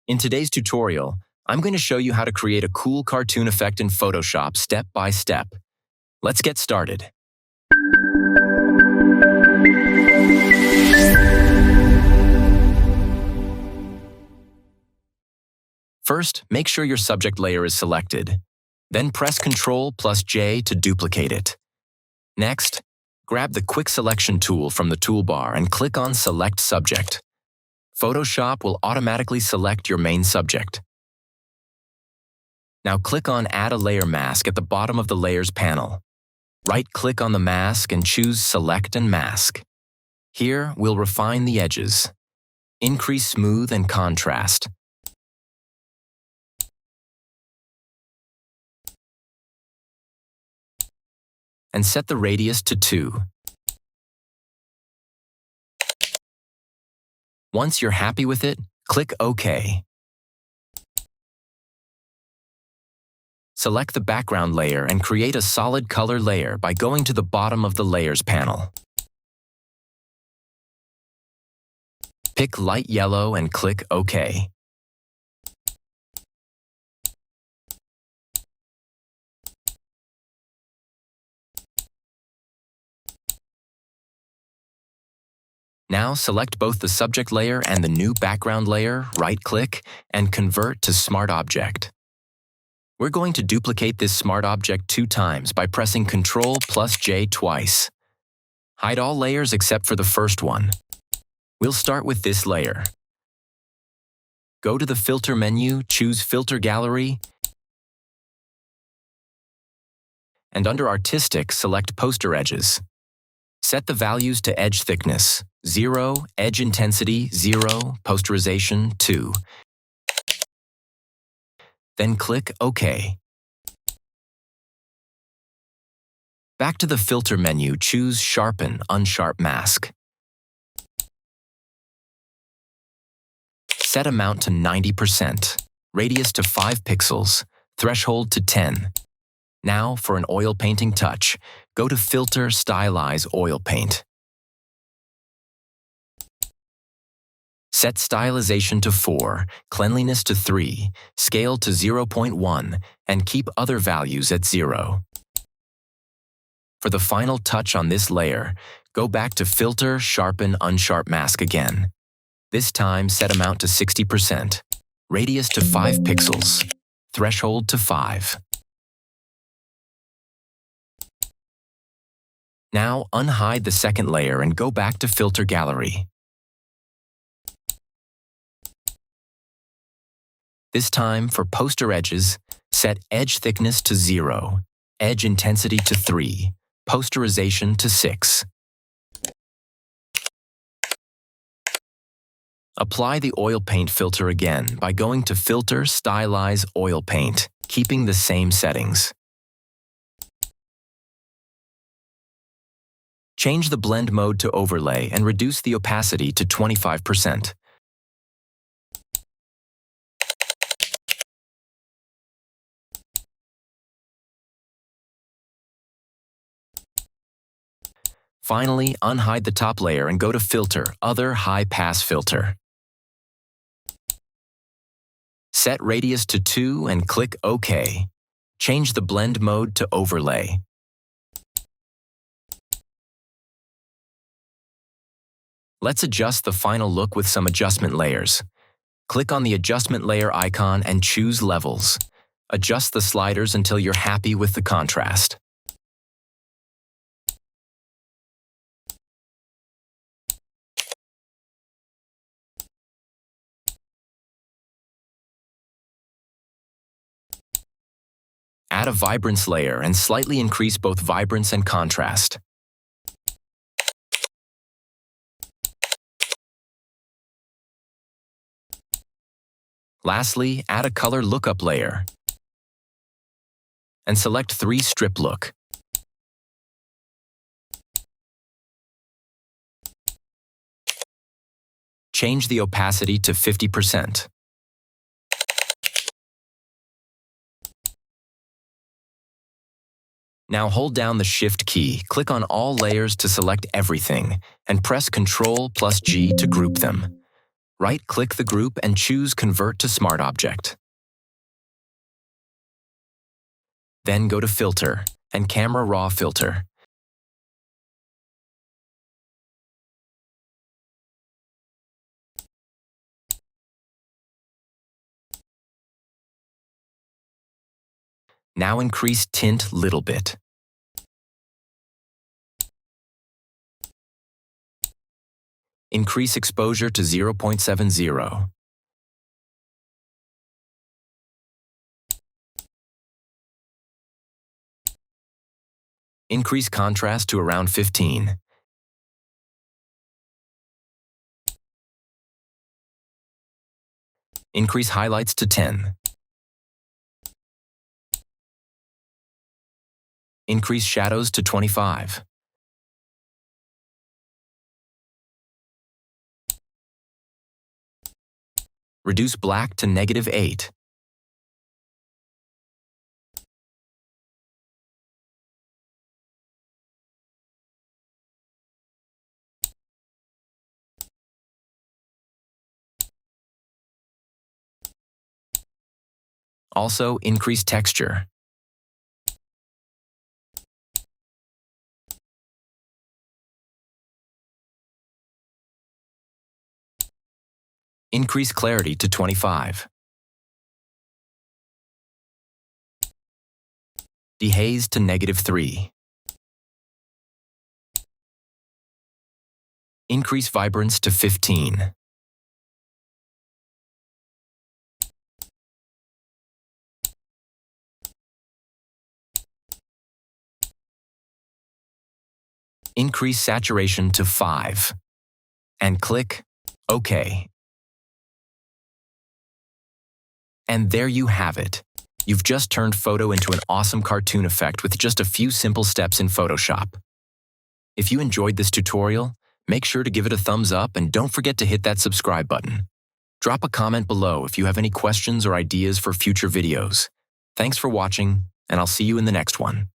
In today's tutorial, I'm going to show you how to create a cool cartoon effect in Photoshop step by step. Let's get started. First, make sure your subject layer is selected. Then press Ctrl+J to duplicate it. Next, grab the Quick Selection tool from the toolbar and click on Select Subject. Photoshop will automatically select your main subject. Now click on Add a Layer Mask at the bottom of the Layers panel. Right-click on the mask and choose Select and Mask. Here, we'll refine the edges. Increase smooth and contrast. And set the radius to 2. Once you're happy with it, click OK. Select the background layer and create a solid color layer by going to the bottom of the Layers panel. Pick light yellow and click OK. Now select both the subject layer and the new background layer, right-click, and convert to Smart Object. We're going to duplicate this Smart Object 2 times by pressing Ctrl+J twice. Hide all layers except for the first one. We'll start with this layer. Go to the Filter menu, choose Filter Gallery, and under Artistic, select Poster Edges. Set the values to edge thickness, 0, edge intensity, 0, posterization, 2. Then click OK. Back to the Filter menu, choose Sharpen Unsharp Mask. Set amount to 90%, radius to 5 pixels, threshold to 10. Now, for an oil painting touch, go to Filter, Stylize Oil Paint. Set stylization to 4, cleanliness to 3, scale to 0.1, and keep other values at 0. For the final touch on this layer, go back to Filter, Sharpen Unsharp Mask again. This time, set amount to 60%, radius to 5 pixels, threshold to 5. Now, unhide the second layer and go back to Filter Gallery. This time, for poster edges, set edge thickness to 0, edge intensity to 3, posterization to 6. Apply the oil paint filter again by going to Filter, Stylize Oil Paint, keeping the same settings. Change the blend mode to overlay and reduce the opacity to 25%. Finally, unhide the top layer and go to Filter, Other High Pass Filter. Set radius to 2 and click OK. Change the blend mode to overlay. Let's adjust the final look with some adjustment layers. Click on the adjustment layer icon and choose Levels. Adjust the sliders until you're happy with the contrast. Add a vibrance layer and slightly increase both vibrance and contrast. Lastly, add a color lookup layer and select 3 strip look. Change the opacity to 50%. Now hold down the Shift key, click on all layers to select everything, and press Ctrl+G to group them. Right-click the group and choose Convert to Smart Object. Then go to Filter and Camera Raw Filter. Now increase tint little bit. Increase exposure to 0.70. Increase contrast to around 15. Increase highlights to 10. Increase shadows to 25. Reduce black to -8. Also, increase texture. Increase clarity to 25. Dehaze to -3. Increase vibrance to 15. Increase saturation to 5. And click OK. And there you have it. You've just turned photo into an awesome cartoon effect with just a few simple steps in Photoshop. If you enjoyed this tutorial, make sure to give it a thumbs up and don't forget to hit that subscribe button. Drop a comment below if you have any questions or ideas for future videos. Thanks for watching, and I'll see you in the next one.